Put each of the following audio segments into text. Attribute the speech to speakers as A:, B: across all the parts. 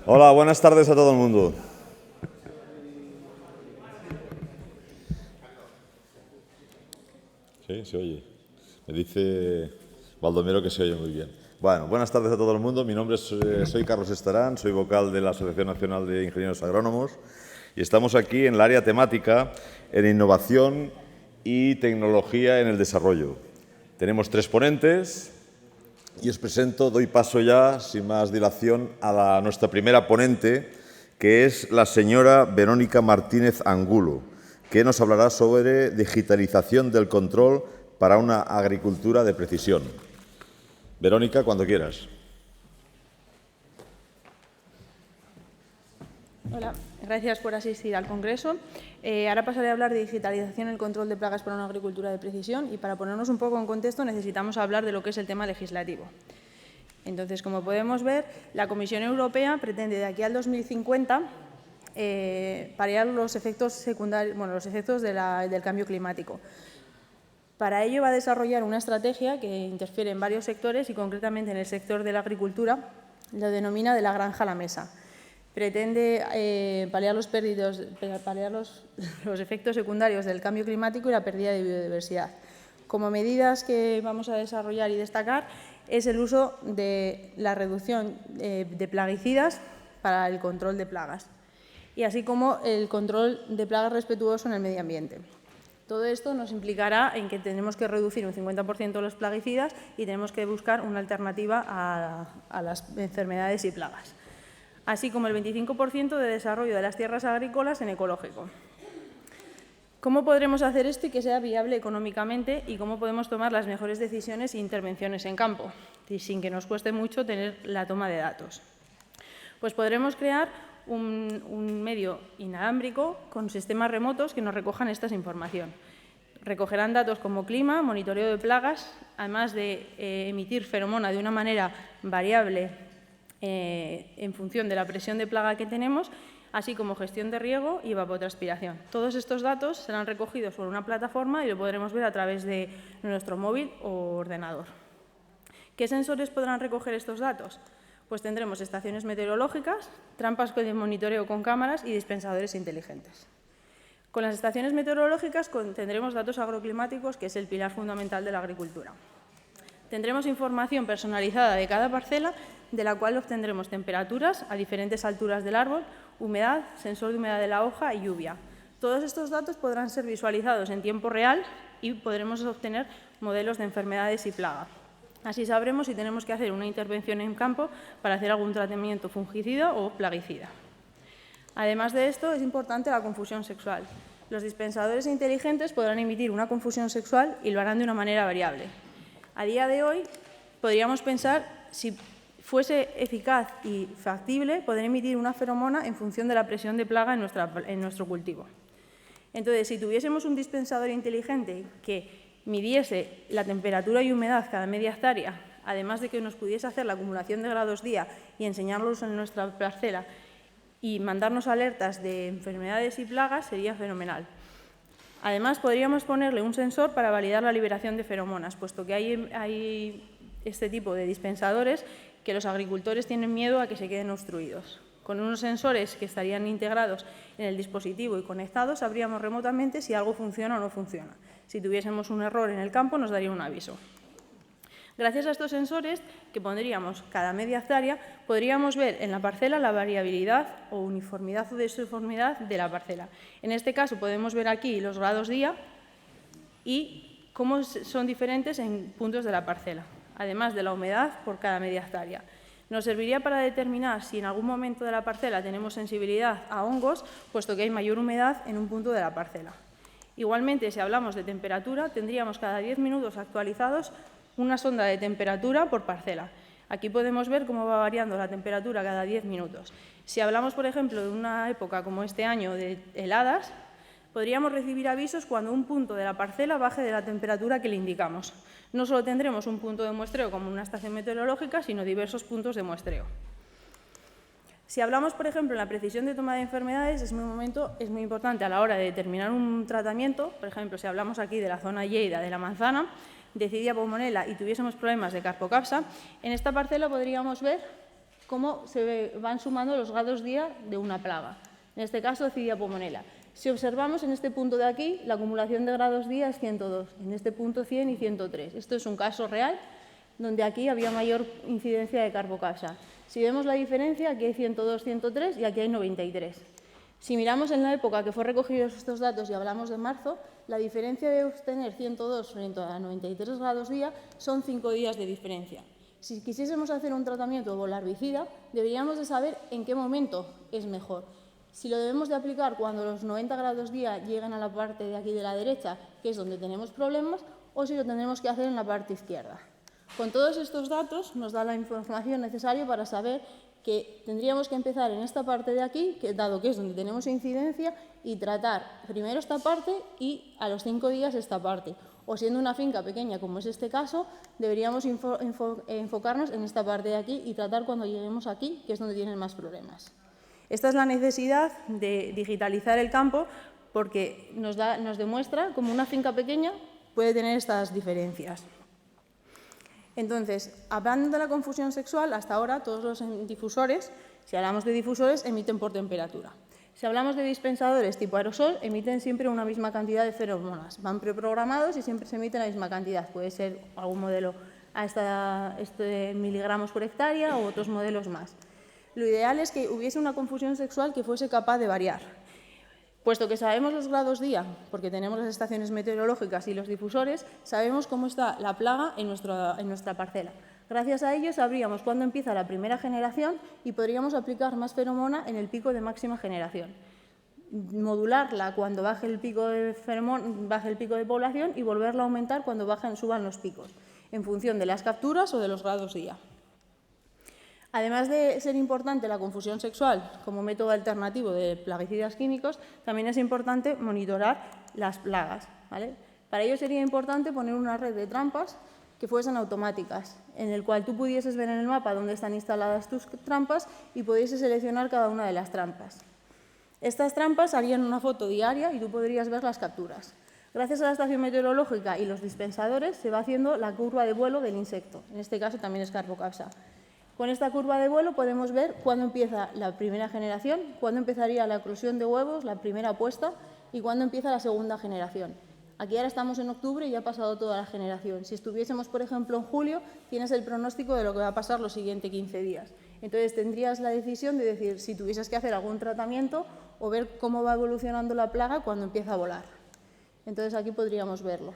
A: Hola, buenas tardes a todo el mundo. Sí, se oye. Me dice Baldomero que se oye muy bien. Bueno, buenas tardes a todo el mundo. Mi nombre es, soy Carlos Estarán, soy vocal de la Asociación Nacional de Ingenieros Agrónomos y estamos aquí en el área temática en innovación y tecnología en el desarrollo. Tenemos 3 ponentes y os presento, doy paso ya, sin más dilación, a nuestra primera ponente, que es la señora Verónica Martínez Angulo, que nos hablará sobre digitalización del control para una agricultura de precisión. Verónica, cuando quieras.
B: Hola, gracias por asistir al Congreso. Ahora pasaré a hablar de digitalización y el control de plagas para una agricultura de precisión y para ponernos un poco en contexto necesitamos hablar de lo que es el tema legislativo. Entonces, como podemos ver, la Comisión Europea pretende de aquí al 2050 paliar los efectos secundarios, los efectos del cambio climático. Para ello va a desarrollar una estrategia que interfiere en varios sectores y concretamente en el sector de la agricultura lo denomina de la granja a la mesa. Pretende paliar los efectos secundarios del cambio climático y la pérdida de biodiversidad. Como medidas que vamos a desarrollar y destacar es el uso de la reducción de plaguicidas para el control de plagas y así como el control de plagas respetuoso en el medio ambiente. Todo esto nos implicará en que tenemos que reducir un 50% los plaguicidas y tenemos que buscar una alternativa a las enfermedades y plagas, así como el 25% de desarrollo de las tierras agrícolas en ecológico. ¿Cómo podremos hacer esto y que sea viable económicamente y cómo podemos tomar las mejores decisiones e intervenciones en campo, y sin que nos cueste mucho tener la toma de datos? Pues podremos crear un medio inalámbrico con sistemas remotos que nos recojan esta información. Recogerán datos como clima, monitoreo de plagas, además de emitir feromona de una manera variable en función de la presión de plaga que tenemos, así como gestión de riego y evapotranspiración. Todos estos datos serán recogidos por una plataforma y lo podremos ver a través de nuestro móvil o ordenador. ¿Qué sensores podrán recoger estos datos? Pues tendremos estaciones meteorológicas, trampas de monitoreo con cámaras y dispensadores inteligentes. Con las estaciones meteorológicas tendremos datos agroclimáticos, que es el pilar fundamental de la agricultura. Tendremos información personalizada de cada parcela, de la cual obtendremos temperaturas a diferentes alturas del árbol, humedad, sensor de humedad de la hoja y lluvia. Todos estos datos podrán ser visualizados en tiempo real y podremos obtener modelos de enfermedades y plaga. Así sabremos si tenemos que hacer una intervención en campo para hacer algún tratamiento fungicida o plaguicida. Además de esto, es importante la confusión sexual. Los dispensadores inteligentes podrán emitir una confusión sexual y lo harán de una manera variable. A día de hoy, podríamos pensar, si fuese eficaz y factible, poder emitir una feromona en función de la presión de plaga en nuestro cultivo. Entonces, si tuviésemos un dispensador inteligente que midiese la temperatura y humedad cada media hectárea, además de que nos pudiese hacer la acumulación de grados día y enseñarlos en nuestra parcela y mandarnos alertas de enfermedades y plagas, sería fenomenal. Además, podríamos ponerle un sensor para validar la liberación de feromonas, puesto que hay este tipo de dispensadores que los agricultores tienen miedo a que se queden obstruidos. Con unos sensores que estarían integrados en el dispositivo y conectados, sabríamos remotamente si algo funciona o no funciona. Si tuviésemos un error en el campo, nos daría un aviso. Gracias a estos sensores que pondríamos cada media hectárea, podríamos ver en la parcela la variabilidad o uniformidad o desuniformidad de la parcela. En este caso podemos ver aquí los grados día y cómo son diferentes en puntos de la parcela, además de la humedad por cada media hectárea. Nos serviría para determinar si en algún momento de la parcela tenemos sensibilidad a hongos, puesto que hay mayor humedad en un punto de la parcela. Igualmente, si hablamos de temperatura, tendríamos cada 10 minutos actualizados una sonda de temperatura por parcela. Aquí podemos ver cómo va variando la temperatura cada 10 minutos. Si hablamos, por ejemplo, de una época como este año de heladas, podríamos recibir avisos cuando un punto de la parcela baje de la temperatura que le indicamos. No solo tendremos un punto de muestreo como una estación meteorológica, sino diversos puntos de muestreo. Si hablamos, por ejemplo, en la precisión de toma de enfermedades, es muy importante a la hora de determinar un tratamiento. Por ejemplo, si hablamos aquí de la zona Lleida de la manzana, de Cydia pulmonella y tuviésemos problemas de carpocapsa, en esta parcela podríamos ver cómo se van sumando los grados día de una plaga, en este caso Cidia pomonella. Si observamos en este punto de aquí, la acumulación de grados día es 102, en este punto 100 y 103. Esto es un caso real, donde aquí había mayor incidencia de carbocapsa. Si vemos la diferencia, aquí hay 102, 103 y aquí hay 93. Si miramos en la época que fue recogidos estos datos y hablamos de marzo, la diferencia de obtener 102 frente a 93 grados día son 5 días de diferencia. Si quisiésemos hacer un tratamiento de volarbicida, deberíamos de saber en qué momento es mejor. Si lo debemos de aplicar cuando los 90 grados día llegan a la parte de aquí de la derecha, que es donde tenemos problemas, o si lo tendremos que hacer en la parte izquierda. Con todos estos datos nos da la información necesaria para saber que tendríamos que empezar en esta parte de aquí, dado que es donde tenemos incidencia, y tratar primero esta parte y a los 5 días esta parte. O siendo una finca pequeña, como es este caso, deberíamos enfocarnos en esta parte de aquí y tratar cuando lleguemos aquí, que es donde tienen más problemas. Esta es la necesidad de digitalizar el campo porque nos demuestra cómo una finca pequeña puede tener estas diferencias. Entonces, hablando de la confusión sexual, hasta ahora todos los difusores, si hablamos de difusores, emiten por temperatura. Si hablamos de dispensadores tipo aerosol, emiten siempre una misma cantidad de feromonas. Van preprogramados y siempre se emiten la misma cantidad. Puede ser algún modelo a miligramos por hectárea o otros modelos más. Lo ideal es que hubiese una confusión sexual que fuese capaz de variar. Puesto que sabemos los grados día, porque tenemos las estaciones meteorológicas y los difusores, sabemos cómo está la plaga en nuestra parcela. Gracias a ello sabríamos cuándo empieza la primera generación y podríamos aplicar más feromona en el pico de máxima generación. Modularla cuando baje el pico de población y volverla a aumentar cuando suban los picos, en función de las capturas o de los grados día. Además de ser importante la confusión sexual como método alternativo de plaguicidas químicos, también es importante monitorar las plagas, ¿vale? Para ello sería importante poner una red de trampas que fuesen automáticas, en el cual tú pudieses ver en el mapa dónde están instaladas tus trampas y pudieses seleccionar cada una de las trampas. Estas trampas harían una foto diaria y tú podrías ver las capturas. Gracias a la estación meteorológica y los dispensadores se va haciendo la curva de vuelo del insecto, en este caso también es carbocapsa. Con esta curva de vuelo podemos ver cuándo empieza la primera generación, cuándo empezaría la eclosión de huevos, la primera puesta, y cuándo empieza la segunda generación. Aquí ahora estamos en octubre y ya ha pasado toda la generación. Si estuviésemos, por ejemplo, en julio, tienes el pronóstico de lo que va a pasar los siguientes 15 días. Entonces tendrías la decisión de decir si tuvieses que hacer algún tratamiento o ver cómo va evolucionando la plaga cuando empieza a volar. Entonces aquí podríamos verlo.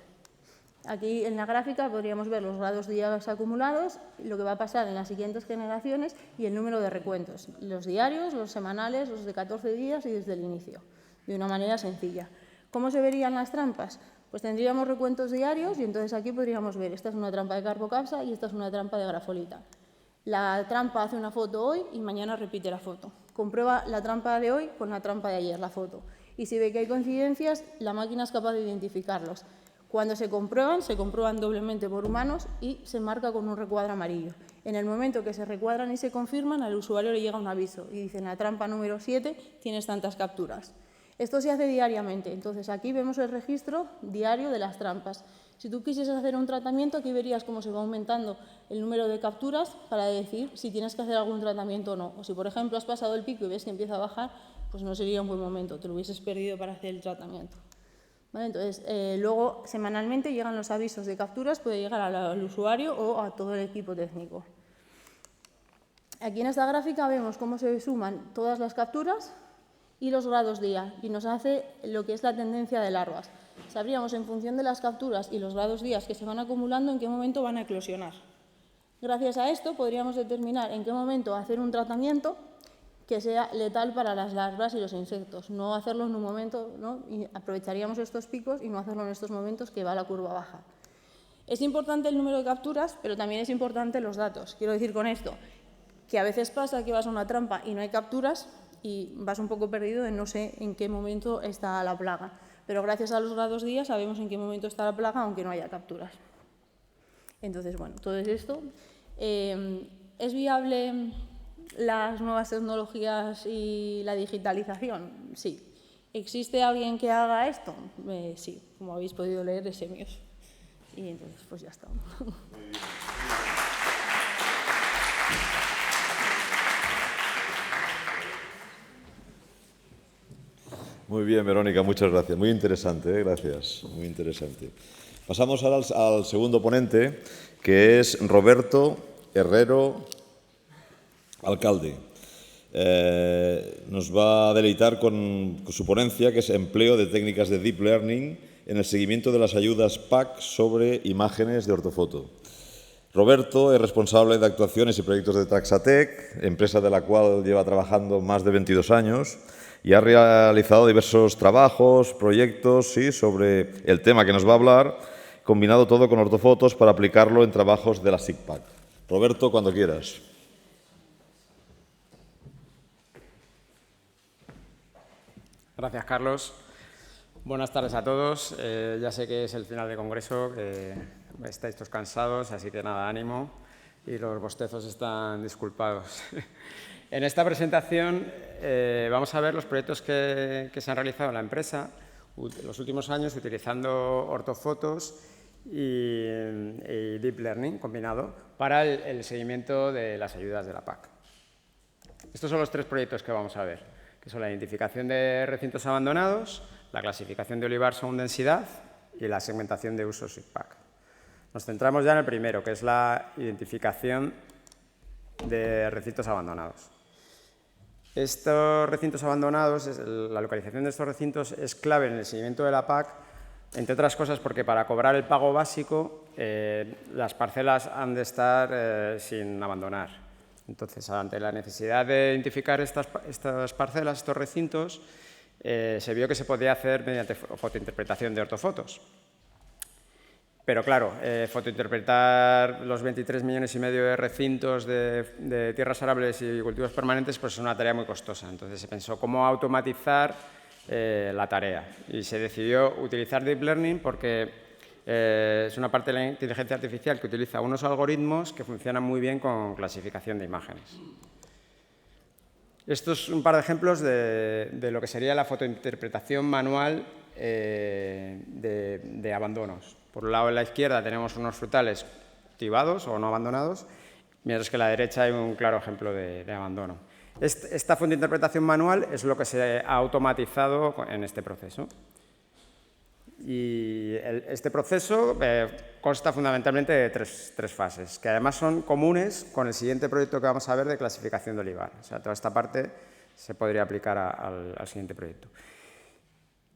B: Aquí en la gráfica podríamos ver los grados días acumulados, lo que va a pasar en las siguientes generaciones y el número de recuentos, los diarios, los semanales, los de 14 días y desde el inicio, de una manera sencilla. ¿Cómo se verían las trampas? Pues tendríamos recuentos diarios y entonces aquí podríamos ver, esta es una trampa de carbocapsa y esta es una trampa de grafolita. La trampa hace una foto hoy y mañana repite la foto. Comprueba la trampa de hoy con la trampa de ayer, la foto. Y si ve que hay coincidencias, la máquina es capaz de identificarlos. Cuando se comprueban doblemente por humanos y se marca con un recuadro amarillo. En el momento que se recuadran y se confirman, al usuario le llega un aviso y dicen la trampa número 7 tienes tantas capturas. Esto se hace diariamente, entonces aquí vemos el registro diario de las trampas. Si tú quisieses hacer un tratamiento, aquí verías cómo se va aumentando el número de capturas para decir si tienes que hacer algún tratamiento o no. O si, por ejemplo, has pasado el pico y ves que empieza a bajar, pues no sería un buen momento, te lo hubieses perdido para hacer el tratamiento. ¿Vale? Entonces, luego semanalmente llegan los avisos de capturas, puede llegar al usuario o a todo el equipo técnico. Aquí en esta gráfica vemos cómo se suman todas las capturas y los grados día y nos hace lo que es la tendencia de larvas. Sabríamos en función de las capturas y los grados días que se van acumulando en qué momento van a eclosionar. Gracias a esto podríamos determinar en qué momento hacer un tratamiento que sea letal para las larvas y los insectos, no hacerlo en un momento, ¿no? Y aprovecharíamos estos picos y no hacerlo en estos momentos que va la curva baja. Es importante el número de capturas, pero también es importante los datos. Quiero decir con esto que a veces pasa que vas a una trampa y no hay capturas y vas un poco perdido en no sé en qué momento está la plaga. Pero gracias a los grados día sabemos en qué momento está la plaga, aunque no haya capturas. Entonces, bueno, todo es esto. ¿Es viable las nuevas tecnologías y la digitalización? Sí. ¿Existe alguien que haga esto? Sí, como habéis podido leer, de Semios. Y entonces, pues ya está.
A: Muy bien, Verónica, muchas gracias. Muy interesante, gracias. Muy interesante. Pasamos ahora al segundo ponente, que es Roberto Herrero Alcalde. Nos va a deleitar con su ponencia, que es empleo de técnicas de Deep Learning en el seguimiento de las ayudas PAC sobre imágenes de ortofoto. Roberto es responsable de actuaciones y proyectos de Traxatec, empresa de la cual lleva trabajando más de 22 años y ha realizado diversos trabajos, proyectos sobre el tema que nos va a hablar, combinado todo con ortofotos para aplicarlo en trabajos de la SICPAC. Roberto, cuando quieras.
C: Gracias, Carlos. Buenas tardes a todos. Ya sé que es el final del congreso, que estáis todos cansados, así que nada, ánimo y los bostezos están disculpados. En esta presentación vamos a ver los proyectos que se han realizado en la empresa en los últimos años utilizando ortofotos y Deep Learning combinado para el seguimiento de las ayudas de la PAC. Estos son los tres proyectos que vamos a ver, que son la identificación de recintos abandonados, la clasificación de olivar según densidad y la segmentación de usos SICPAC. Nos centramos ya en el primero, que es la identificación de recintos abandonados. Estos recintos abandonados, la localización de estos recintos es clave en el seguimiento de la PAC, entre otras cosas porque para cobrar el pago básico las parcelas han de estar sin abandonar. Entonces, ante la necesidad de identificar estas parcelas, estos recintos, se vio que se podía hacer mediante fotointerpretación de ortofotos. Pero claro, fotointerpretar los 23,5 millones de recintos de tierras arables y cultivos permanentes pues es una tarea muy costosa. Entonces se pensó cómo automatizar la tarea y se decidió utilizar Deep Learning porque es una parte de la inteligencia artificial que utiliza unos algoritmos que funcionan muy bien con clasificación de imágenes. Esto es un par de ejemplos de lo que sería la fotointerpretación manual de abandonos. Por un lado, a la izquierda tenemos unos frutales cultivados o no abandonados, mientras que a la derecha hay un claro ejemplo de abandono. Esta fotointerpretación manual es lo que se ha automatizado en este proceso. Y este proceso consta fundamentalmente de tres fases, que además son comunes con el siguiente proyecto que vamos a ver de clasificación de olivar. O sea, toda esta parte se podría aplicar al siguiente proyecto.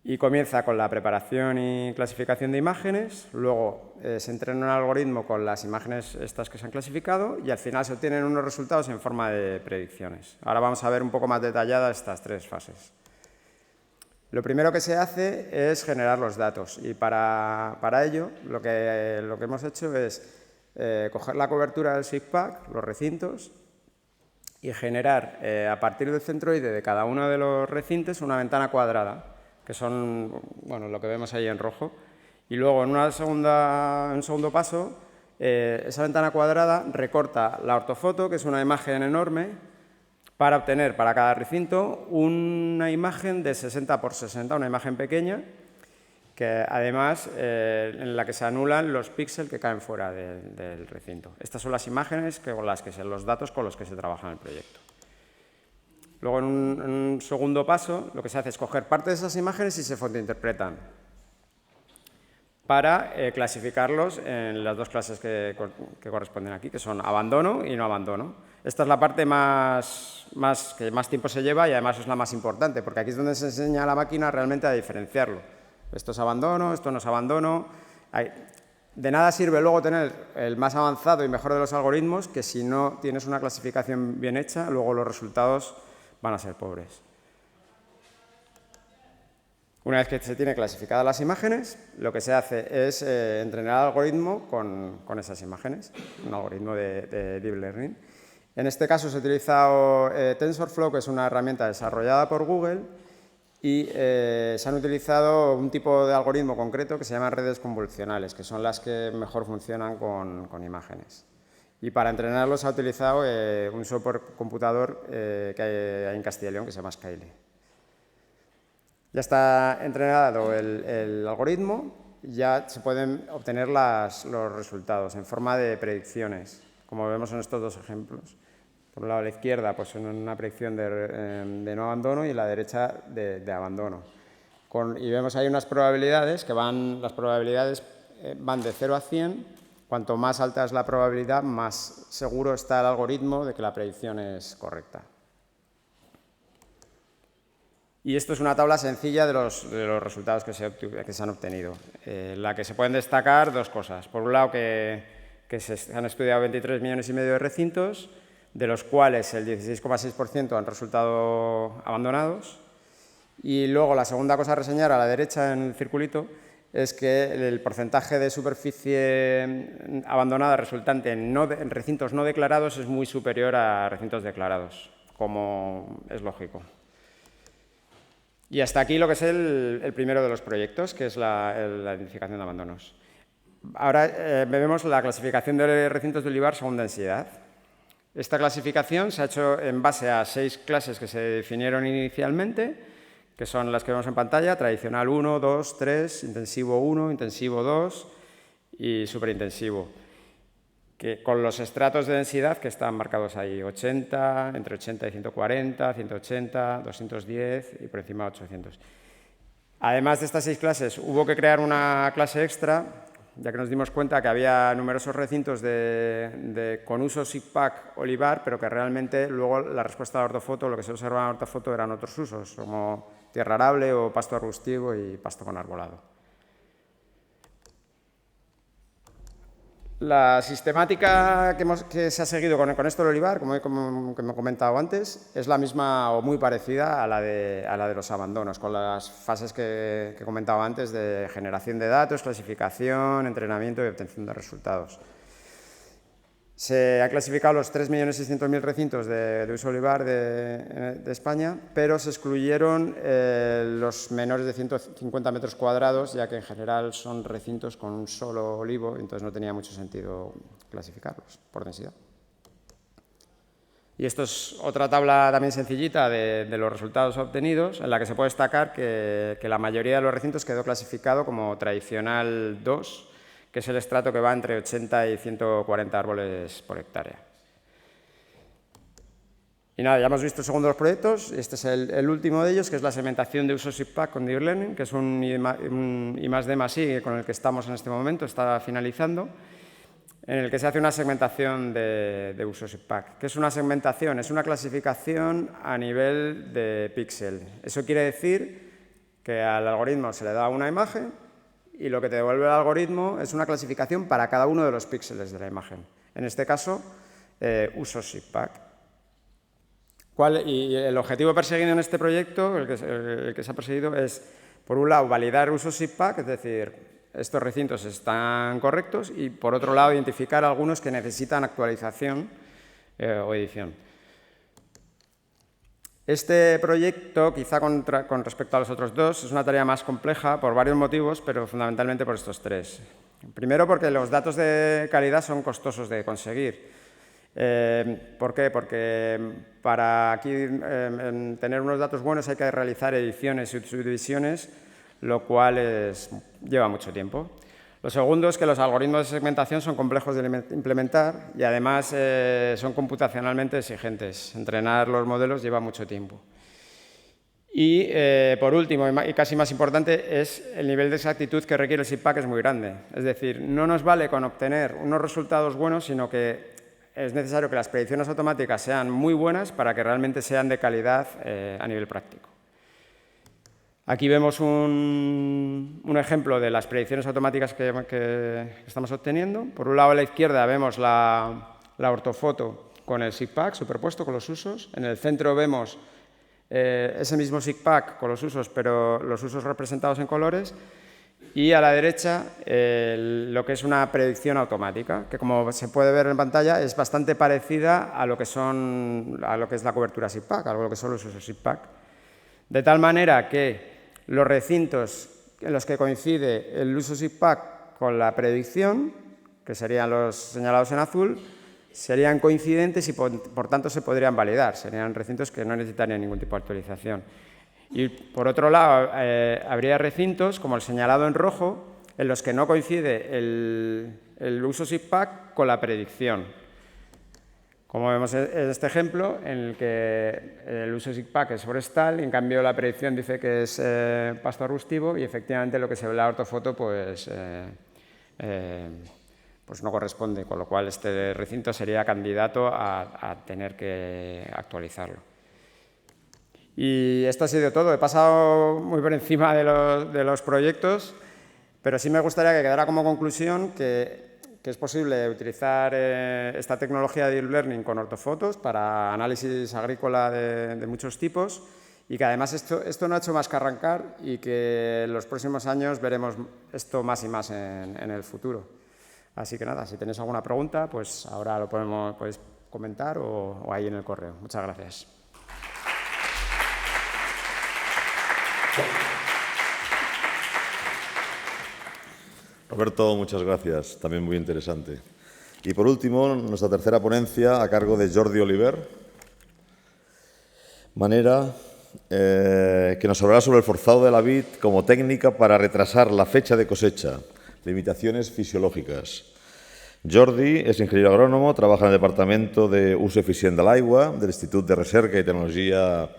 C: Y comienza con la preparación y clasificación de imágenes, luego se entrena un algoritmo con las imágenes estas que se han clasificado y al final se obtienen unos resultados en forma de predicciones. Ahora vamos a ver un poco más detalladas estas tres fases. Lo primero que se hace es generar los datos y para ello lo que hemos hecho es coger la cobertura del SICPAC, los recintos, y generar a partir del centroide de cada uno de los recintos una ventana cuadrada, que son lo que vemos ahí en rojo. Y luego en un segundo paso, esa ventana cuadrada recorta la ortofoto, que es una imagen enorme, para obtener para cada recinto una imagen de 60 por 60, una imagen pequeña, que además en la que se anulan los píxeles que caen fuera del recinto. Estas son las imágenes los datos con los que se trabaja en el proyecto. Luego, en un segundo paso, lo que se hace es coger parte de esas imágenes y se fotointerpretan para clasificarlos en las dos clases que corresponden aquí, que son abandono y no abandono. Esta es la parte que más tiempo se lleva y además es la más importante, porque aquí es donde se enseña a la máquina realmente a diferenciarlo. Esto es abandono, esto no es abandono. De nada sirve luego tener el más avanzado y mejor de los algoritmos, que si no tienes una clasificación bien hecha, luego los resultados van a ser pobres. Una vez que se tiene clasificadas las imágenes, lo que se hace es entrenar al algoritmo con esas imágenes, un algoritmo de Deep Learning. En este caso se ha utilizado TensorFlow, que es una herramienta desarrollada por Google, y se han utilizado un tipo de algoritmo concreto que se llama redes convolucionales, que son las que mejor funcionan con imágenes. Y para entrenarlos se ha utilizado un software computador que hay en Castilla y León que se llama Skyle. Ya está entrenado el algoritmo y ya se pueden obtener los resultados en forma de predicciones, como vemos en estos dos ejemplos. Por un lado a la izquierda, pues una predicción de no abandono y a la derecha de abandono. y vemos ahí unas probabilidades las probabilidades van de 0 a 100. Cuanto más alta es la probabilidad, más seguro está el algoritmo de que la predicción es correcta. Y esto es una tabla sencilla de los resultados que se han obtenido. La que se pueden destacar dos cosas. Por un lado, que se han estudiado 23,5 millones de recintos, de los cuales el 16,6% han resultado abandonados. Y luego la segunda cosa a reseñar a la derecha en el circulito es que el porcentaje de superficie abandonada resultante en recintos no declarados es muy superior a recintos declarados, como es lógico. Y hasta aquí lo que es el primero de los proyectos, que es la identificación de abandonos. Ahora vemos la clasificación de recintos de olivar según densidad. Esta clasificación se ha hecho en base a 6 clases que se definieron inicialmente, que son las que vemos en pantalla: tradicional 1, 2, 3, intensivo 1, intensivo 2 y superintensivo, con los estratos de densidad que están marcados ahí: 80, entre 80 y 140, 180, 210 y por encima de 800. Además de estas 6 clases, hubo que crear una clase extra, ya que nos dimos cuenta que había numerosos recintos con uso SIGPAC olivar, pero que realmente luego la respuesta de ortofoto, lo que se observaba en ortofoto, eran otros usos, como tierra arable o pasto arbustivo y pasto con arbolado. La sistemática que se ha seguido con esto del olivar, como he comentado antes, es la misma o muy parecida a la de los abandonos, con las fases que comentaba antes de generación de datos, clasificación, entrenamiento y obtención de resultados. Se han clasificado los 3.600.000 recintos de uso olivar de España, pero se excluyeron los menores de 150 metros cuadrados, ya que en general son recintos con un solo olivo, entonces no tenía mucho sentido clasificarlos por densidad. Y esto es otra tabla también sencillita de los resultados obtenidos, en la que se puede destacar que la mayoría de los recintos quedó clasificado como tradicional 2, que es el estrato que va entre 80 y 140 árboles por hectárea. Y nada, ya hemos visto el segundo de los proyectos. Este es el último de ellos, que es la segmentación de uso SIGPAC con Deep Learning, que es un I+D+I con el que estamos en este momento, está finalizando, en el que se hace una segmentación de uso SIGPAC. ¿Qué es una segmentación? Es una clasificación a nivel de píxel. Eso quiere decir que al algoritmo se le da una imagen y lo que te devuelve el algoritmo es una clasificación para cada uno de los píxeles de la imagen. En este caso, uso SIGPAC. Y el objetivo perseguido en este proyecto, el que se ha perseguido, es, por un lado, validar uso SIGPAC, es decir, estos recintos están correctos, y por otro lado, identificar algunos que necesitan actualización o edición. Este proyecto, quizá con respecto a los otros dos, es una tarea más compleja por varios motivos, pero fundamentalmente por estos 3. Primero, porque los datos de calidad son costosos de conseguir. ¿Por qué? Porque para aquí tener unos datos buenos hay que realizar ediciones y subdivisiones, lo cual lleva mucho tiempo. Lo segundo es que los algoritmos de segmentación son complejos de implementar y además son computacionalmente exigentes. Entrenar los modelos lleva mucho tiempo. Y por último, y casi más importante, es el nivel de exactitud que requiere el SIGPAC, es muy grande. Es decir, no nos vale con obtener unos resultados buenos, sino que es necesario que las predicciones automáticas sean muy buenas para que realmente sean de calidad a nivel práctico. Aquí vemos un ejemplo de las predicciones automáticas que estamos obteniendo. Por un lado, a la izquierda vemos la ortofoto con el SIGPAC superpuesto con los usos. En el centro vemos ese mismo SIGPAC con los usos, pero los usos representados en colores. Y a la derecha, lo que es una predicción automática, que como se puede ver en pantalla, es bastante parecida a lo que es la cobertura SIGPAC, a lo que son los usos SIGPAC. De tal manera que los recintos en los que coincide el uso SIGPAC con la predicción, que serían los señalados en azul, serían coincidentes y por tanto se podrían validar. Serían recintos que no necesitarían ningún tipo de actualización. Y por otro lado, habría recintos, como el señalado en rojo, en los que no coincide el uso SIGPAC con la predicción. Como vemos en este ejemplo, en el que el uso de SIGPAC es forestal, y en cambio la predicción dice que es pasto arbustivo, y efectivamente lo que se ve en la ortofoto pues no corresponde, con lo cual este recinto sería candidato a tener que actualizarlo. Y esto ha sido todo. He pasado muy por encima de los proyectos, pero sí me gustaría que quedara como conclusión que es posible utilizar esta tecnología de Deep Learning con ortofotos para análisis agrícola de muchos tipos, y que además esto no ha hecho más que arrancar, y que en los próximos años veremos esto más y más en el futuro. Así que nada, si tenéis alguna pregunta, pues ahora lo podéis comentar o ahí en el correo. Muchas gracias.
A: Roberto, muchas gracias, también muy interesante. Y por último, nuestra tercera ponencia a cargo de Jordi Oliver, que nos hablará sobre el forzado de la vid como técnica para retrasar la fecha de cosecha, limitaciones fisiológicas. Jordi es ingeniero agrónomo, trabaja en el Departamento de Uso Eficient de l'Aigua del Institut de Recerca y Tecnología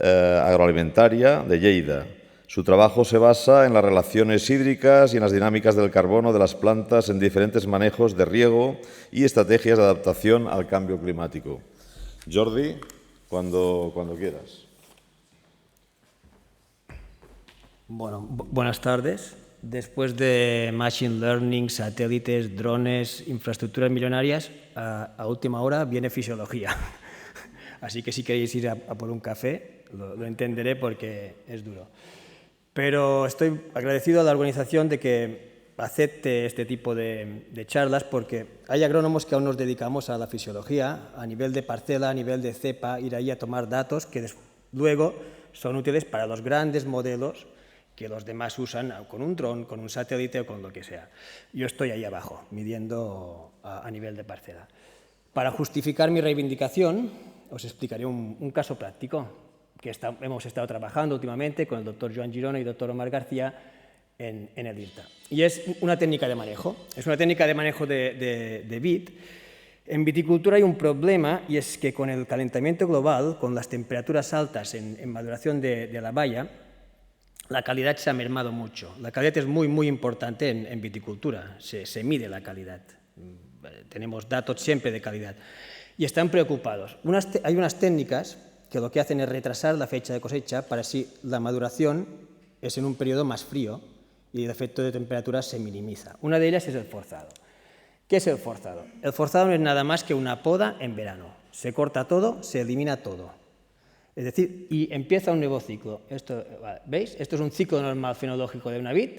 A: Agroalimentaria de Lleida. Su trabajo se basa en las relaciones hídricas y en las dinámicas del carbono de las plantas en diferentes manejos de riego y estrategias de adaptación al cambio climático. Jordi, cuando quieras.
D: Bueno, buenas tardes. Después de Machine Learning, satélites, drones, infraestructuras millonarias, a última hora viene fisiología. Así que si queréis ir a por un café, lo entenderé porque es duro. Pero estoy agradecido a la organización de que acepte este tipo de charlas, porque hay agrónomos que aún nos dedicamos a la fisiología, a nivel de parcela, a nivel de cepa, ir ahí a tomar datos que luego son útiles para los grandes modelos que los demás usan con un dron, con un satélite o con lo que sea. Yo estoy ahí abajo, midiendo a nivel de parcela. Para justificar mi reivindicación, os explicaré un caso práctico que hemos estado trabajando últimamente con el doctor Joan Girona y el doctor Omar García en el IRTA. Y es una técnica de manejo, es una técnica de manejo de vid. En viticultura hay un problema, y es que con el calentamiento global, con las temperaturas altas en maduración de la baya, la calidad se ha mermado mucho. La calidad es muy, muy importante en viticultura, se mide la calidad. Tenemos datos siempre de calidad. Y están preocupados. Hay unas técnicas que lo que hacen es retrasar la fecha de cosecha para si la maduración es en un periodo más frío y el efecto de temperatura se minimiza. Una de ellas es el forzado. ¿Qué es el forzado? El forzado no es nada más que una poda en verano. Se corta todo, se elimina todo. Es decir, y empieza un nuevo ciclo. ¿Veis? Esto es un ciclo normal fenológico de una vid,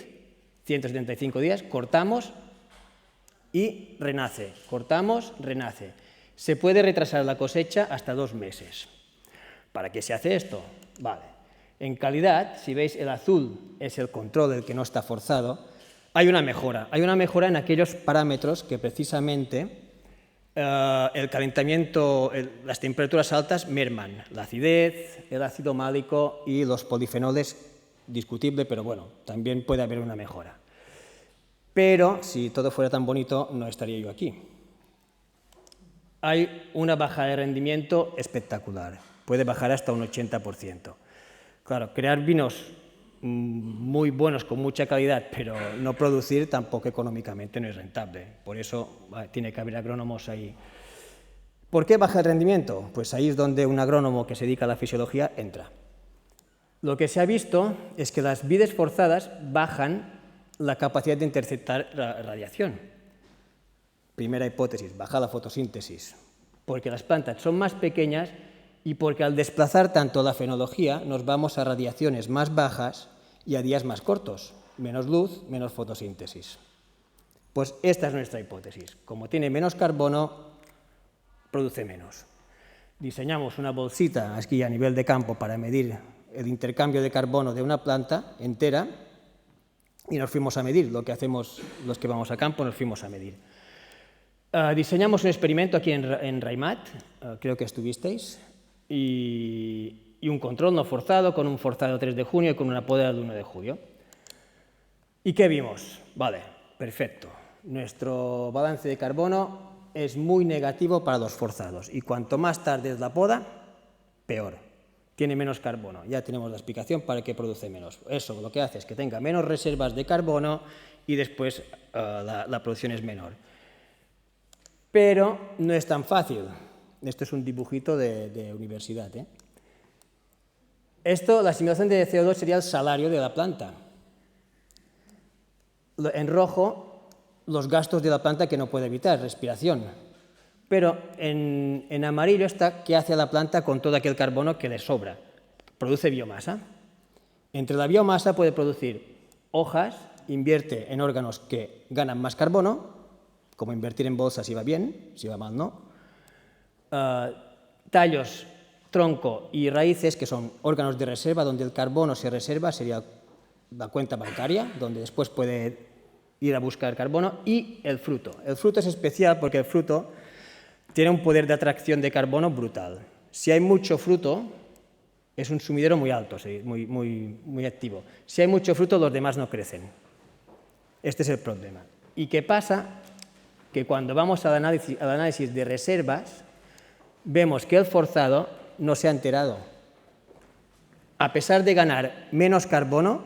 D: 175 días, cortamos y renace. Cortamos, renace. Se puede retrasar la cosecha hasta 2 meses. ¿Para qué se hace esto? Vale. En calidad, si veis el azul es el control, el que no está forzado, hay una mejora. Hay una mejora en aquellos parámetros que precisamente el calentamiento, las temperaturas altas merman la acidez, el ácido málico y los polifenoles, discutible, pero bueno, también puede haber una mejora. Pero si todo fuera tan bonito, no estaría yo aquí. Hay una baja de rendimiento espectacular, puede bajar hasta un 80%. Claro, crear vinos muy buenos, con mucha calidad, pero no producir tampoco económicamente no es rentable. Por eso tiene que haber agrónomos ahí. ¿Por qué baja el rendimiento? Pues ahí es donde un agrónomo que se dedica a la fisiología entra. Lo que se ha visto es que las vides forzadas bajan la capacidad de interceptar radiación. Primera hipótesis, baja la fotosíntesis, porque las plantas son más pequeñas y porque al desplazar tanto la fenología nos vamos a radiaciones más bajas y a días más cortos, menos luz, menos fotosíntesis. Pues esta es nuestra hipótesis. Como tiene menos carbono, produce menos. Diseñamos una bolsita aquí a nivel de campo para medir el intercambio de carbono de una planta entera y nos fuimos a medir. Lo que hacemos los que vamos a campo, nos fuimos a medir. Diseñamos un experimento aquí en Raimat, creo que estuvisteis, y un control no forzado, con un forzado 3 de junio y con una poda del 1 de julio. ¿Y qué vimos? Vale, perfecto. Nuestro balance de carbono es muy negativo para los forzados y cuanto más tarde es la poda, peor. Tiene menos carbono. Ya tenemos la explicación para qué produce menos. Eso lo que hace es que tenga menos reservas de carbono y después la producción es menor. Pero no es tan fácil. Esto es un dibujito de universidad, ¿eh? La asimilación de CO2 sería el salario de la planta. En rojo, los gastos de la planta que no puede evitar, respiración. Pero en amarillo está qué hace la planta con todo aquel carbono que le sobra. Produce biomasa. Entre la biomasa puede producir hojas, invierte en órganos que ganan más carbono, como invertir en bolsas si va bien, si va mal no. Tallos, tronco y raíces, que son órganos de reserva, donde el carbono se reserva, sería la cuenta bancaria, donde después puede ir a buscar carbono, y el fruto. El fruto es especial porque el fruto tiene un poder de atracción de carbono brutal. Si hay mucho fruto, es un sumidero muy alto, muy activo. Si hay mucho fruto, los demás no crecen. Este es el problema. ¿Y qué pasa? Que cuando vamos al análisis de reservas, vemos que el forzado no se ha enterado. A pesar de ganar menos carbono,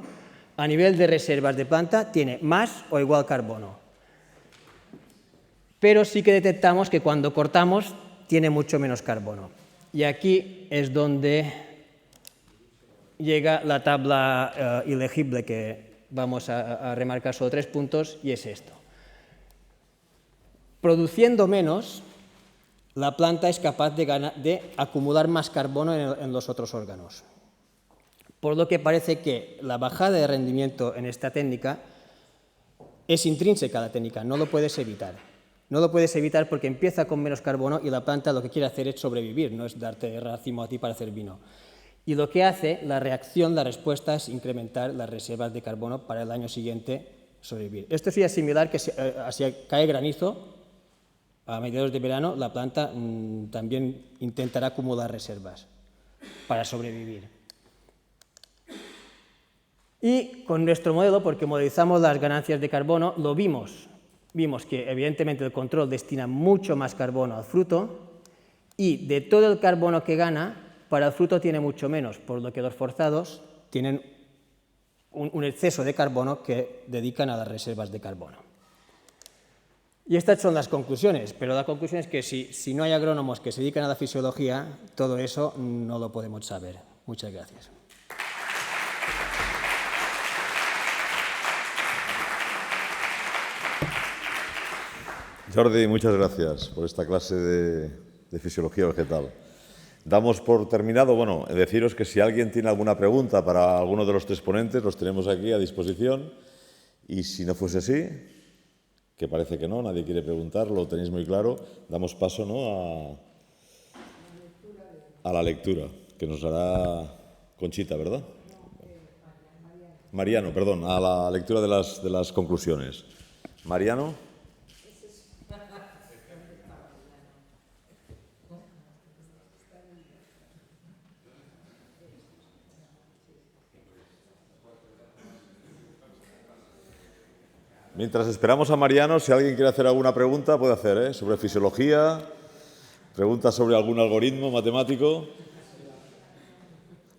D: a nivel de reservas de planta tiene más o igual carbono. Pero sí que detectamos que cuando cortamos tiene mucho menos carbono. Y aquí es donde llega la tabla ilegible que vamos a remarcar solo 3 puntos, y es esto. Produciendo menos, la planta es capaz de acumular más carbono en los otros órganos. Por lo que parece que la bajada de rendimiento en esta técnica es intrínseca a la técnica, no lo puedes evitar. No lo puedes evitar porque empieza con menos carbono y la planta lo que quiere hacer es sobrevivir, no es darte racimo a ti para hacer vino. Y lo que hace, la respuesta es incrementar las reservas de carbono para el año siguiente sobrevivir. Esto sería similar que si cae granizo a mediados de verano, la planta también intentará acumular reservas para sobrevivir. Y con nuestro modelo, porque modelizamos las ganancias de carbono, lo vimos que evidentemente el control destina mucho más carbono al fruto y de todo el carbono que gana, para el fruto tiene mucho menos, por lo que los forzados tienen un exceso de carbono que dedican a las reservas de carbono. Y estas son las conclusiones, pero la conclusión es que si no hay agrónomos que se dedican a la fisiología, todo eso no lo podemos saber. Muchas gracias.
A: Jordi, muchas gracias por esta clase de fisiología vegetal. Damos por terminado, bueno, deciros que si alguien tiene alguna pregunta para alguno de los 3 ponentes, los tenemos aquí a disposición, y si no fuese así, que parece que no, nadie quiere preguntar, lo tenéis muy claro, damos paso, ¿no?, a la lectura, que nos hará Conchita, ¿verdad? Mariano, perdón, a la lectura de las conclusiones. Mariano. Mientras esperamos a Mariano, si alguien quiere hacer alguna pregunta, puede hacer, sobre fisiología, preguntas sobre algún algoritmo matemático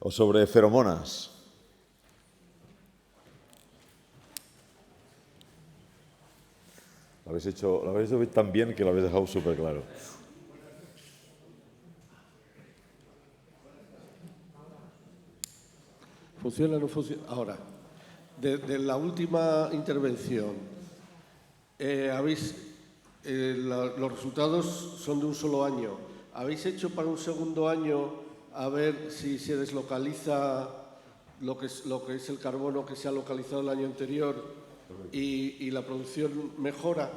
A: o sobre feromonas. Lo habéis hecho tan bien que lo habéis dejado súper claro.
E: ¿Funciona o no funciona? Ahora, de la última intervención, los resultados son de un solo año. ¿Habéis hecho para un segundo año a ver si se deslocaliza lo que es el carbono que se ha localizado el año anterior y la producción mejora?